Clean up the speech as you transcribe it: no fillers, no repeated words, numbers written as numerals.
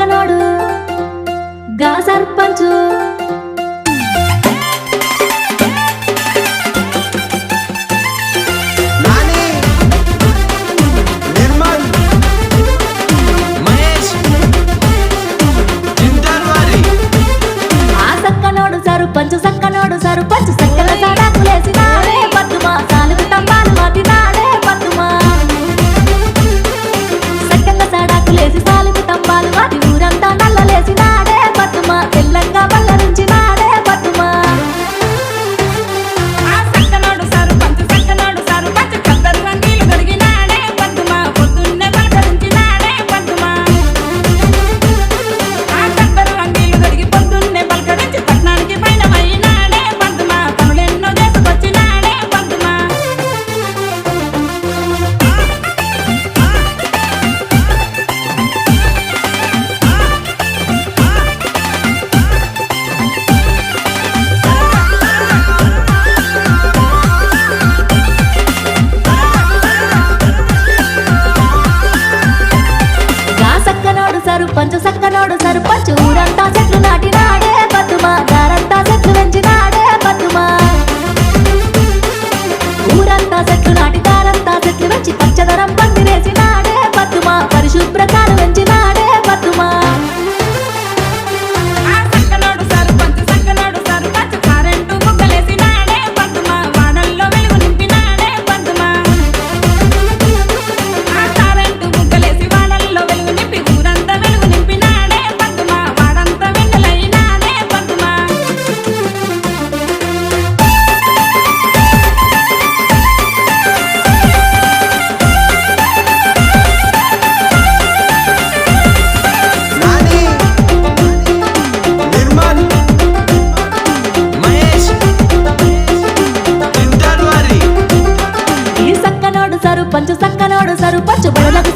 సక్కనోడు గా సర్పంచు సర్పంచు సక్కనోడు సర్పంచు సక్కల సడాకులేసినాడే పద్దుమా సాలుకు తంబాలు మాటినాడే పద్దుమా సక్కల సడాకులేసి సాలుకు తంబాలు మాటి ఊరంతా నల్లలేసినాడే పద్దుమా తెల్లంగా బల్లరించినాడే పద్దుమా సక్కనోడు సర్పంచు కద్దరు వందీలు గడిగినాడే పద్దుమా పొద్దున్నే పలకరించినాడే పద్దుమా కద్దరు వందీలు గడిగి పొద్దున్నే పలకరించి పట్నానికి సర్పంచు సక్కనోడు సర్పంచు ఊరంతా చెట్లు నాటినాడే పద్దుమా దారంతా చెట్లు పెంచినాడే పద్దుమా ఊరంతా చెట్లు నాటి దారంతా చెట్లు పెంచి పచ్చదనం పందిరేసినాడే పద్దుమా పరిశుభ్రతను పెంచినాడే పద్దుమా కరెంటు ముక్కలేసినాడే పద్దుమా వానల్లో వెలుగు నింపినాడే పద్దుమా కరెంటు ముక్కలేసి వానల్లో వెలుగు నింపి ఊరంతా వెలుగు నింపినాడే పద్దుమా వాడంతా వెన్నెలైనాడే పద్దుమా సర్పంచు సక్కనోడు సర్పంచు బడులకు